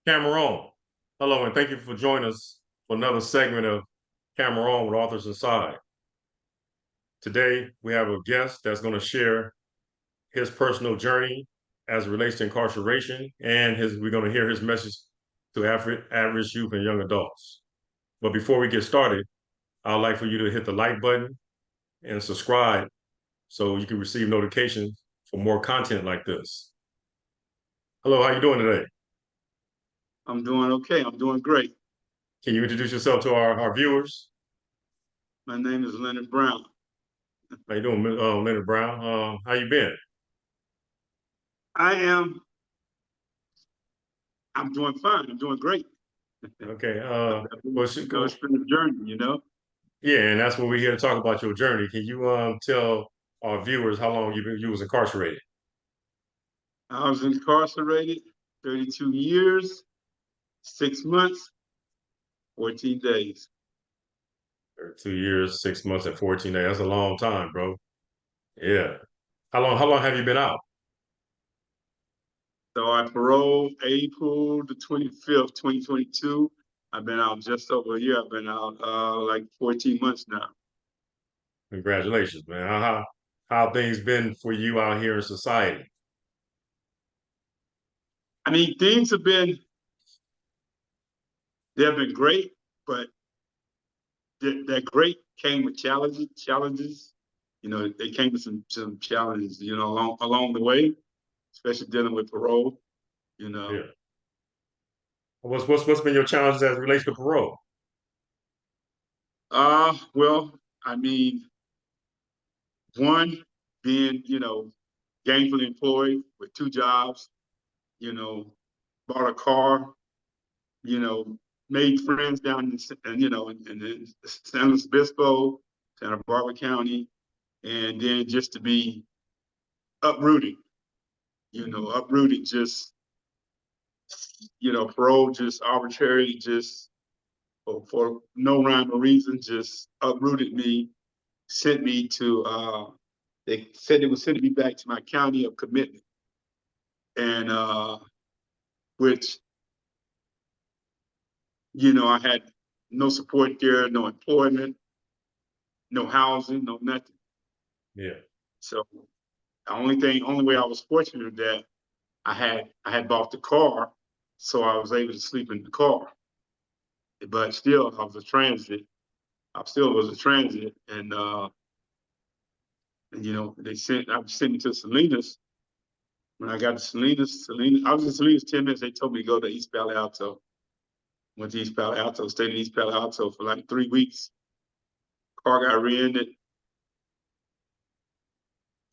Cameron. Hello, and thank you for joining us for another segment of Cameron with Authors Inside. Today, we have a guest that's going to share his personal journey as it relates to incarceration, and we're going to hear his message to average youth and young adults. But before we get started, I'd like for you to hit the like button and subscribe so you can receive notifications for more content like this. Hello, how you doing today? I'm doing okay. I'm doing great. Can you introduce yourself to our viewers? My name is Leonard Brown. How you doing, Leonard Brown? How you been? I am. I'm doing fine. I'm doing great. Okay. Been, Well, it's been a journey. yeah, and that's what we're here to talk about your journey. Can you tell our viewers how long you was incarcerated? I was incarcerated 32 years, 6 months, 14 days. 2 years, 6 months, and 14 days. That's a long time, bro. Yeah. How long have you been out? So I paroled April the 25th, 2022. I've been out just over a year. I've been out like 14 months now. Congratulations, man. How things been for you out here in society? I mean, they have been great, but that great came with challenges. They came with some challenges, along the way, especially dealing with parole, you know. Yeah. What's been your challenges as it relates to parole? Well, I mean, one being, gainfully employed with two jobs, you know, bought a car, you know, made friends down in San Luis Obispo, Santa Barbara County, and then just to be uprooted, uprooted just parole just arbitrarily, just for no rhyme or reason, just uprooted me, sent me to, they said they would send me back to my county of commitment. And which, I had no support there, no employment, no housing, no nothing. Yeah. So only way I was fortunate that I had bought the car, so I was able to sleep in the car. But still, I was a transit. I still was a transit, and I was sent me to Salinas. When I got to Salinas, I was in Salinas 10 minutes. They told me to go to East Palo Alto. Went to East Palo Alto, stayed in East Palo Alto for like 3 weeks. Car got rear-ended.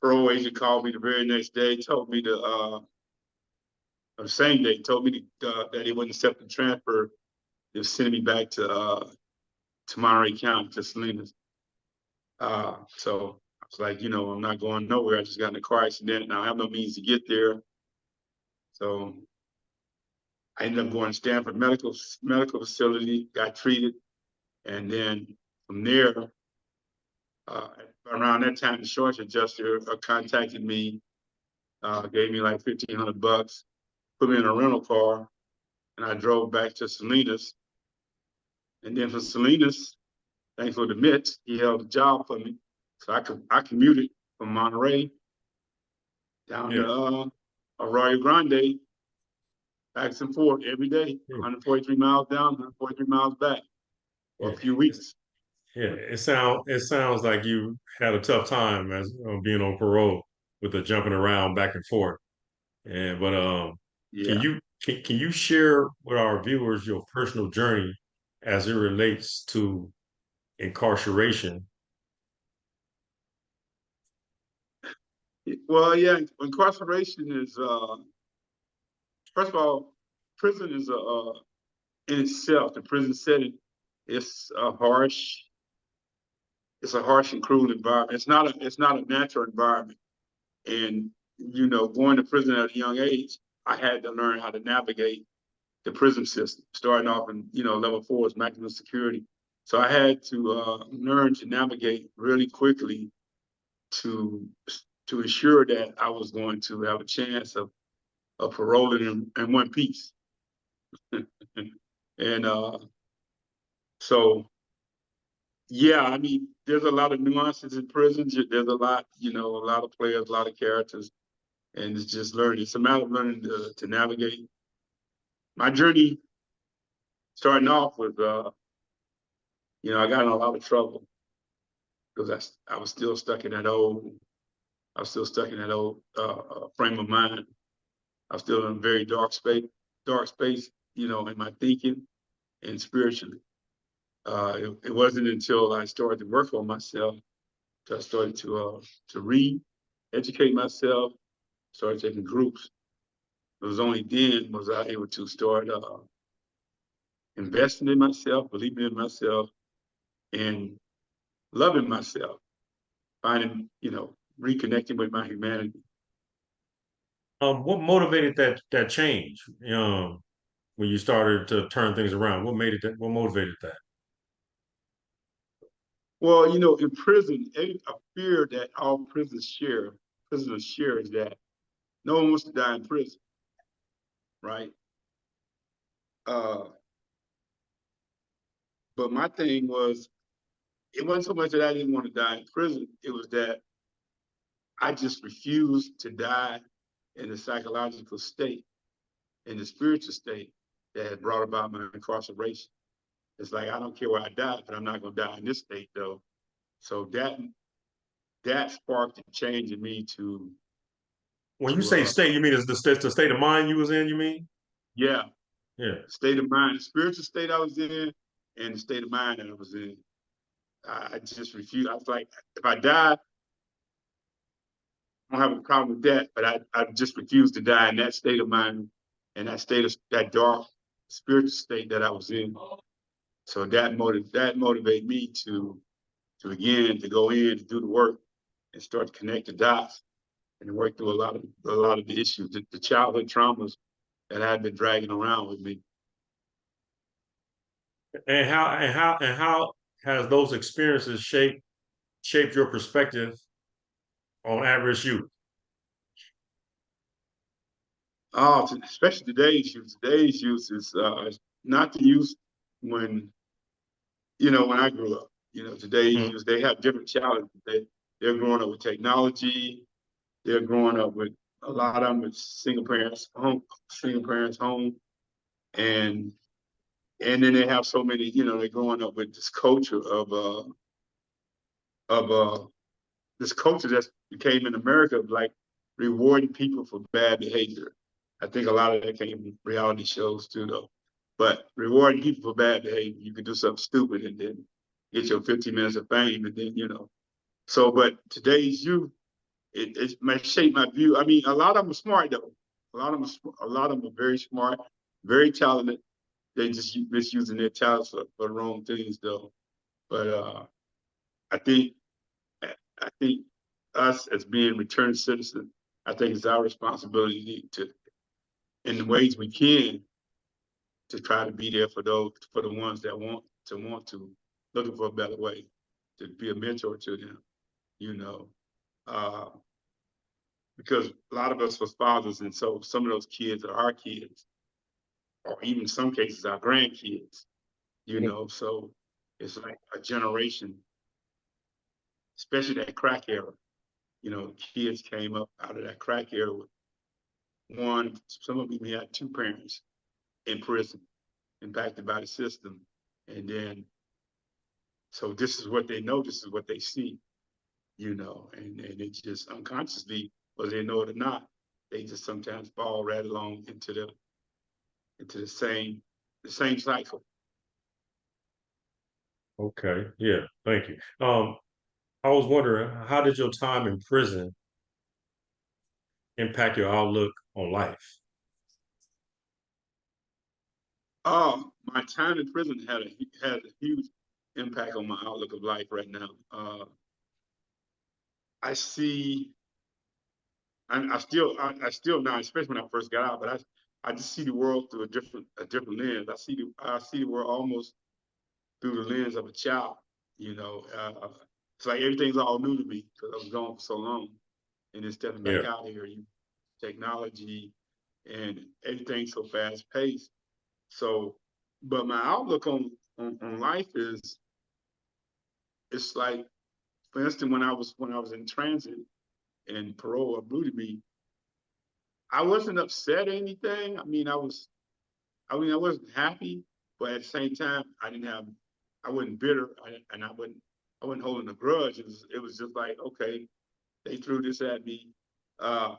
Parole agent called me the very next day, told me the same day, told me that he wouldn't accept the transfer. They were sending me back to Monterey County, to Salinas. So I was like, I'm not going nowhere. I just got in a car accident and I have no means to get there. So I ended up going to Stanford Medical Facility, got treated, and then from there, uh, around that time, the shorts adjuster contacted me, gave me like $1,500, put me in a rental car, and I drove back to Salinas. And then from Salinas, thanks for the Mitch, he held a job for me, so I commuted from Monterey down Yeah. to Arroyo Grande, back and forth every day, Yeah. 143 miles down, 143 miles back for Yeah. a few It's, weeks. yeah. It sounds like you had a tough time as being on parole with the jumping around back and forth. And but can Yeah. you share with our viewers your personal journey as it relates to incarceration? Well, yeah, incarceration is, first of all, prison is in itself, the prison setting, it's a harsh and cruel environment. It's not a natural environment. And, going to prison at a young age, I had to learn how to navigate the prison system, starting off in, level 4 is maximum security. So I had to learn to navigate really quickly to to ensure that I was going to have a chance of paroling in one piece. And so, yeah, I mean, there's a lot of nuances in prisons. There's a lot, a lot of players, a lot of characters, and it's just learning. It's a matter of learning to navigate. My journey starting off with, I got in a lot of trouble because I was still stuck in that old, I was still stuck in that old frame of mind. I was still in a very dark space, in my thinking and spiritually. It wasn't until I started to work on myself, I started to read, educate myself, started taking groups. It was only then was I able to start investing in myself, believing in myself, and loving myself, finding, reconnecting with my humanity. What motivated that change? When you started to turn things around, what made it? What motivated that? Well, in prison, a fear that all prisoners share is that no one wants to die in prison, right? Uh, but my thing was, it wasn't so much that I didn't want to die in prison, it was that I just refused to die in the psychological state, in the spiritual state that had brought about my incarceration. It's like, I don't care where I die, but I'm not going to die in this state, though. So that sparked a change in me When you to say state, you mean is the state of mind you was in? You mean? yeah, Yeah. state of mind, the spiritual state I was in, and the state of mind that I was in. I just refused. I was like, if I die, I don't have a problem with that, but I just refused to die in that state of mind and that dark spiritual state that I was in. So that motivated me to go in to do the work and start to connect the dots and work through a lot of the issues, the childhood traumas that I've been dragging around with me. And how has those experiences shaped your perspective on average youth? Oh, especially today's youth. Today's youth is not the youth when when I grew up. Today's Mm. youth, they have different challenges. They're growing up with technology. They're growing up with a lot of them with single parents home, and then they have so many. They're growing up with this culture of this culture that became in America of like rewarding people for bad behavior. I think a lot of that came from reality shows too, though. But rewarding people for bad behavior, you can do something stupid and then get your 15 minutes of fame, and then So, but today's youth, it might shape my view. I mean, a lot of them are smart though. A lot of them are very smart, very talented. They just misusing their talents for the wrong things though. But I think I think us as being returned citizens, I think it's our responsibility in the ways we can, to try to be there for the ones that want to, looking for a better way, to be a mentor to them, you know, uh, because a lot of us was fathers, and so some of those kids are our kids, or even in some cases our grandkids, So it's like a generation, especially that crack era. Kids came up out of that crack era with some of them had two parents in prison, impacted by the system. And then, so this is what they know, this is what they see, and it just unconsciously, whether they know it or not, they just sometimes fall right along into the same cycle. Okay. Yeah. Thank you. I was wondering, how did your time in prison impact your outlook on life? My time in prison had a huge impact on my outlook of life right now. I see I still now, especially when I first got out, but I just see the world through a different lens. I see the world almost through the lens of a child. It's like everything's all new to me because I was gone for so long, and then stepping back Yeah. out here, technology and everything's so fast paced. So, but my outlook on life is, it's like, for instance, when I was in transit and parole uprooted me, I wasn't upset or anything. I wasn't happy, but at the same time, I wasn't bitter, and I wasn't holding a grudge. It was just like, okay, they threw this at me, uh,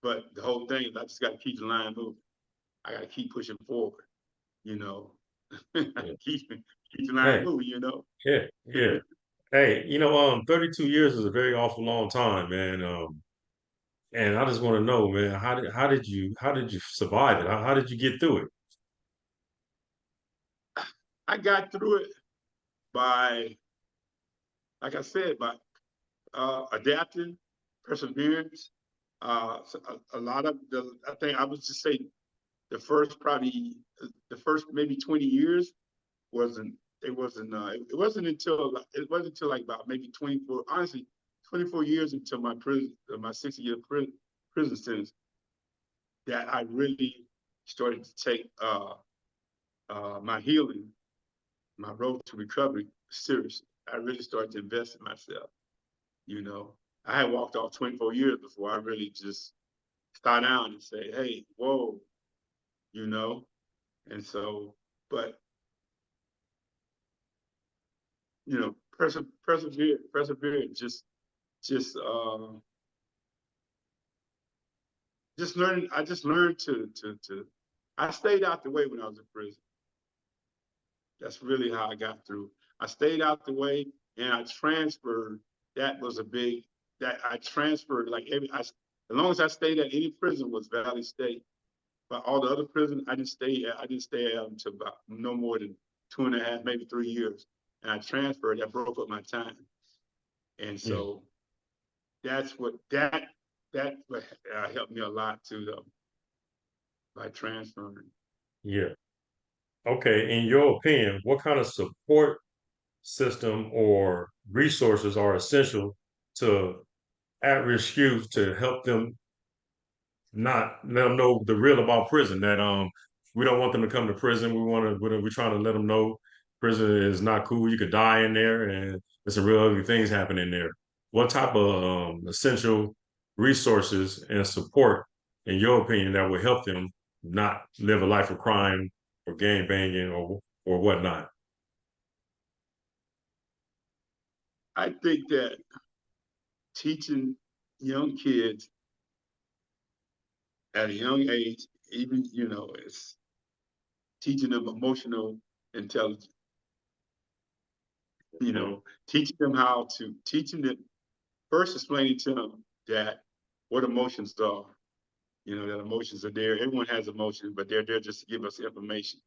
but the whole thing is I just got to keep the line moving. I got to keep pushing forward, you know. Yeah. Keep the line Hey, moving, you know. yeah, yeah. Hey, 32 years is a very awful long time, man. And I just want to know, man, how did you survive it? How did you get through it? I got through it by, like I said, by adapting, perseverance. So a lot of I think I would just say the first maybe 20 years wasn't, it wasn't until like about maybe 24, honestly, 24 years into my 6 year prison sentence that I really started to take my healing, my road to recovery seriously. I really started to invest in myself. You know, I had walked off 24 years before I really just start down and say, hey, whoa, you know. And so, but persevere, just just learning. I just learned to. I stayed out the way when I was in prison. That's really how I got through. I stayed out the way, and I transferred. That was a big. That I transferred like as long as I stayed at any prison was Valley State. But all the other prisons, I didn't stay at until about no more than 2.5, maybe 3 years. And I transferred. That broke up my time. And Mm, so that helped me a lot too, though, by transferring. yeah. Okay. In your opinion, what kind of support system or resources are essential to at-risk youth to help them not let them know the real about prison? That we don't want them to come to prison. We're trying to let them know prison is not cool. You could die in there, and there's some real ugly things happening there. What type of essential resources and support, in your opinion, that will help them not live a life of crime or gang banging or whatnot? I think that teaching young kids at a young age, even, it's teaching them emotional intelligence, Mm, teaching them first, explaining to them that what emotions are, that emotions are there. Everyone has emotions, but they're there just to give us information.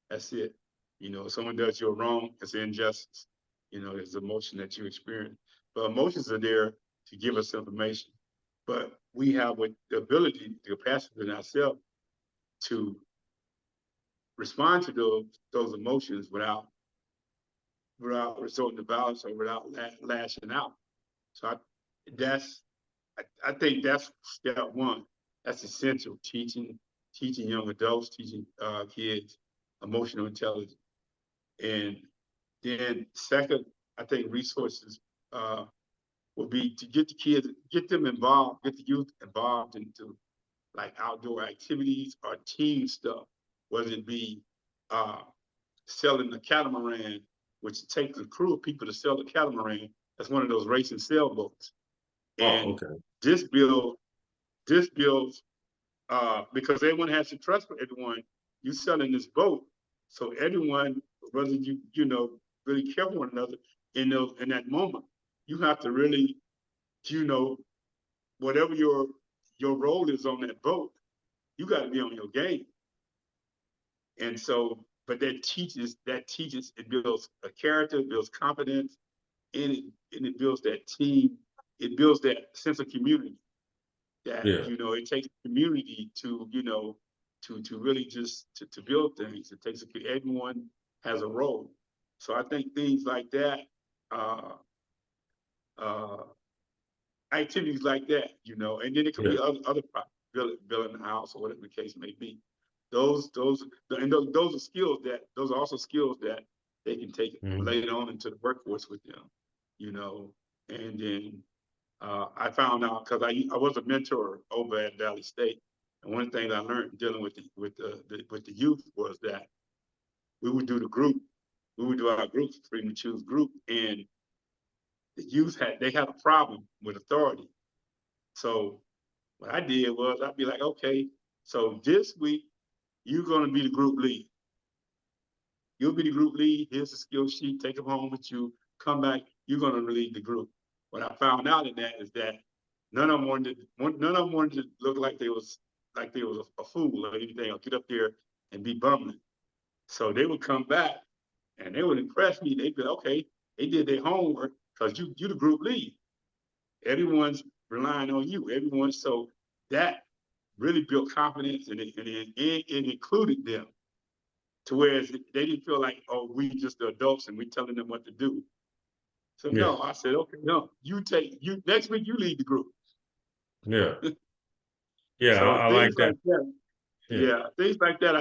That's it. If someone does you a wrong, it's an injustice. There's emotion that you experience. But emotions are there to give us information. But we have the ability, the capacity in ourselves to respond to those emotions without resorting to violence or without lashing out. So that's I think that's step one. That's essential. Teaching young adults, teaching kids emotional intelligence, and then second, I think resources would be to get the kids, get them involved, get the youth involved into like outdoor activities or team stuff, whether it be uh, selling the catamaran, which takes a crew of people to sell the catamaran. That's one of those racing sailboats. oh, And okay. this build, this builds because everyone has to trust for everyone. You selling this boat, so everyone, whether you really care for one another in that moment, you have to really, you know, whatever your role is on that boat, you got to be on your game. And so, but it builds a character, it builds confidence, and it builds that team, it builds that sense of community. That Yeah, it takes community to really just to build things. It takes everyone has a role. So I think things like that, uh, uh, activities like that, and then it could yeah, be other building a house or whatever the case may be. those are skills those are also skills that they can take Mhm. later on into the workforce with them, you know. And then I found out because I was a mentor over at Valley State, and one thing I learned dealing with the youth was that we would do the group, we would do our groups, freedom to choose group, and the youth had a problem with authority. So what I did was I'd be like, okay, so this week you're going to be the group lead. You'll be the group lead. Here's the skill sheet. Take them home with you. Come back. You're going to lead the group. What I found out in that is that none of them wanted to look like they was a fool or anything, or get up there and be bumbling. So they would come back and they would impress me. They'd be like, okay, they did their homework because you the group lead. Everyone's relying on you. Everyone. So that really built confidence and it included them to where they didn't feel like, oh, we just the adults and we telling them what to do. So Yeah, no, I said, okay, no, you next week you lead the group. yeah, yeah. So I like things that. like that, Yeah. yeah, things like that.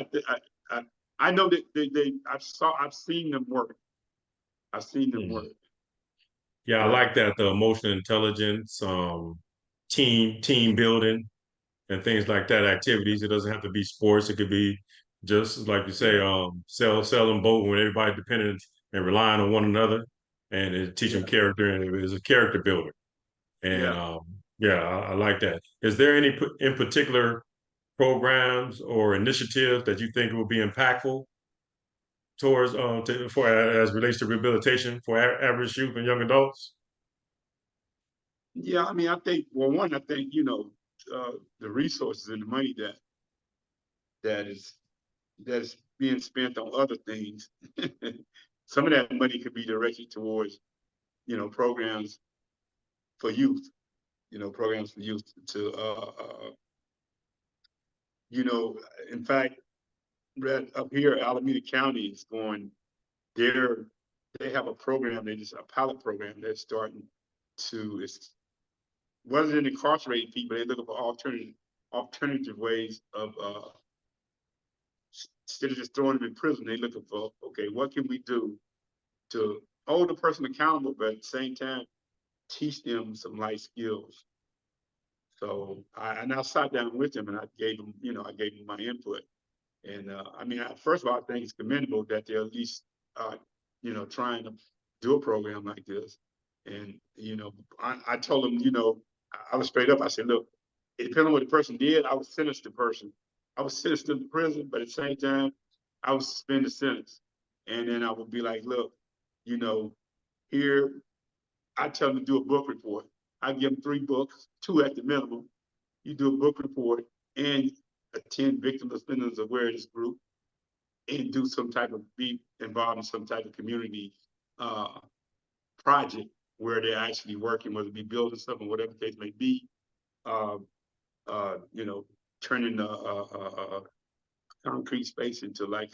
I, I know that I've seen them work. I've seen them work. Mhm. Yeah, I Yeah, like that. The emotional intelligence, team building, and things like that. Activities. It doesn't have to be sports. It could be just like you say, yeah, selling boat when everybody dependent and relying on one another, and it teach them yeah, character, and it is a character builder. And yeah. yeah, I like that. Is there any in particular programs or initiatives that you think will be impactful towards for as relates to rehabilitation for average youth and young adults? Yeah, I mean, I think, well, one, I think, the resources and the money that is that's being spent on other things. Some of that money could be directed towards, programs for youth, programs for youth to, you know, in fact, right up here, Alameda County is going, they're, they have a program, they just a pilot program they're starting to, it's, rather than incarcerating people, they're looking for alternative ways of, instead of just throwing them in prison, they're looking for, okay, what can we do to hold the person accountable, but at the same time, teach them some life skills. So I sat down with them and I gave them my input. And I mean, first of all, I think it's commendable that they're at least, uh, trying to do a program like this. And, I told them, I was straight up. I said, look, it depends on what the person did. I would sentence the person. I would sentence them to prison, but at the same time, I would suspend the sentence. And then I would be like, look, you know, here, I tell them to do a book report. I give them 3 books, 2 at the minimum. You do a book report and attend victim offenders awareness group and do some type of be involved in some type of community uh, project where they're actually working, whether it be building something, whatever the case may be. Uh, you know, turning a concrete space into like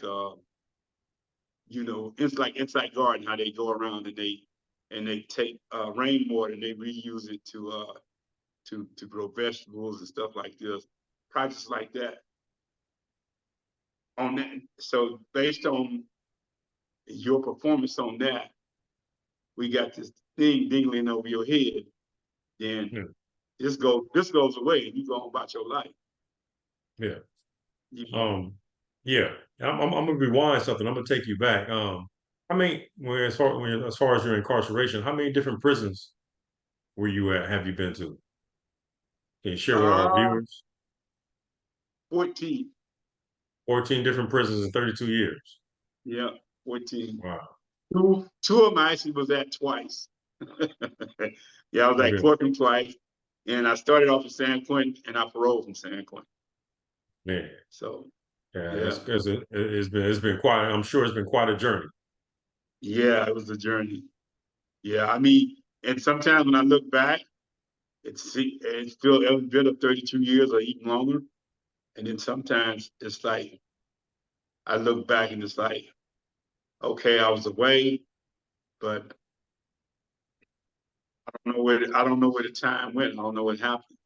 it's like inside garden, how they go around and they take rainwater and they reuse it to grow vegetables and stuff like this. Projects like that. On that, so based on your performance on that, we got this thing dingling over your head. Then Yeah, this goes away, and you go on about your life. yeah. You know, Um, yeah. I'm gonna rewind something. I'm gonna take you back. As far as your incarceration, how many different prisons were you at? Have you been to? Can you share with our uh, viewers? 14, 14 different prisons in 32 years. yeah, 14. Wow. Two of them I actually was at twice. Yeah, I was at Okay. Corcoran twice, and I started off in San Quentin, and I paroled from San Quentin. Man. So Yeah, yeah, it's been quite. I'm sure it's been quite a journey. yeah, it was a journey. Yeah, I mean, and sometimes when I look back, it's been up 32 years or even longer. And then sometimes it's like I look back and it's like, okay, I was away, but I don't know where the time went. I don't know what happened.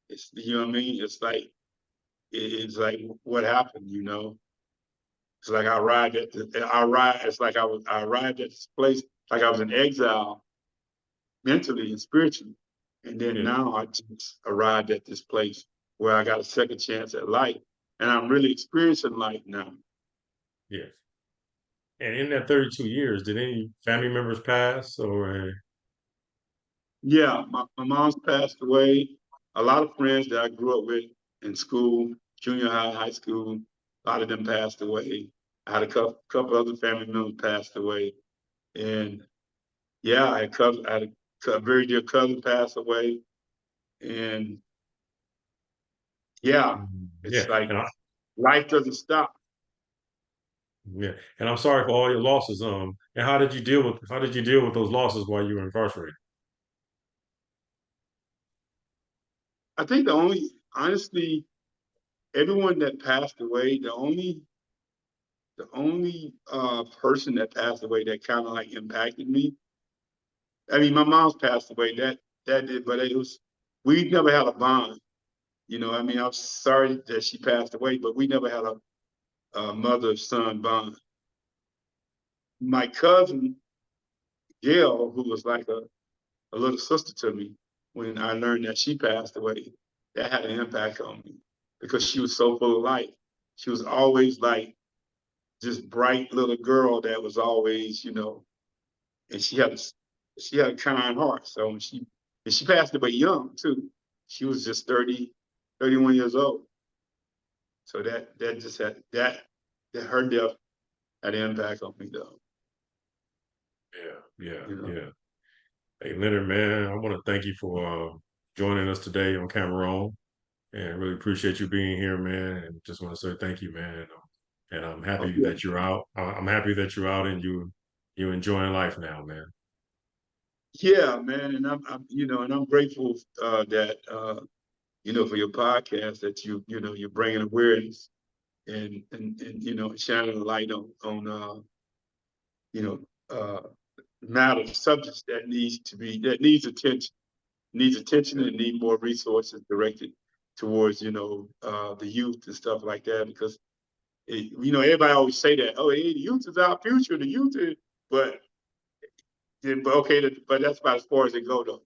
It's, you know what I mean? It's like it's like what happened, you know? It's like I arrived at I arrived. It's like I arrived at this place like I was in exile mentally and spiritually, and then Yeah. now I just arrived at this place where I got a second chance at life, and I'm really experiencing life now. Yes. And in that 32 years, did any family members pass or? Yeah, my mom's passed away. A lot of friends that I grew up with in school, junior high, high school, a lot of them passed away. I had a couple other family members passed away, and yeah, I had a very dear cousin pass away, and yeah, Yeah. it's like And I, life doesn't stop. yeah. And I'm sorry for all your losses. And how did you deal with those losses while you were incarcerated? I think honestly, everyone that passed away, the only person that passed away that kind of like impacted me. I mean, my mom's passed away. That did, but it was we never had a bond. You know, I mean, I'm sorry that she passed away, but we never had a mother-son bond. My cousin Gail, who was like a little sister to me, when I learned that she passed away, that had an impact on me because she was so full of life. She was always like this bright little girl that was always, and she had a kind heart. So she passed away young too. She was just 30, 31 years old. So that just had that her death had an impact on me though. Yeah, yeah, You know. yeah. Hey, Leonard, man, I want to thank you for joining us today on Cameroon, and really appreciate you being here, man. And just want to say thank you, man. And I'm Oh, happy yeah. that you're out. I'm happy that you're out and you enjoying life now, man. Yeah, man, and I'm grateful that for your podcast that you're bringing awareness and shining a light on you know uh, matters subjects that needs attention and need more resources directed towards the youth and stuff like that because everybody always say that, oh, hey, the youth is our future, the youth is, but but okay, but that's about as far as they go though.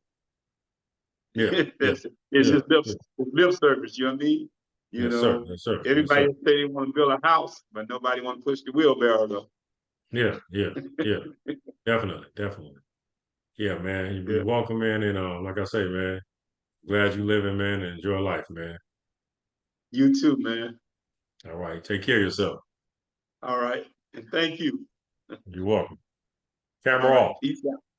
Yeah, yeah, It's yeah, just lip, yeah. lip service. You know what I mean? You Yes, sir. know, Yes, sir. Yes, everybody sir. say they want to build a house, but nobody want to push the wheelbarrow though. Yeah, yeah, yeah. Definitely, definitely. Yeah, man. Yeah, You're welcome, man. And like I say, man, glad you living, man, and enjoy life, man. you too, man. All right. Take care of yourself. All right, and thank you. You're welcome. All Camera right, off. peace out.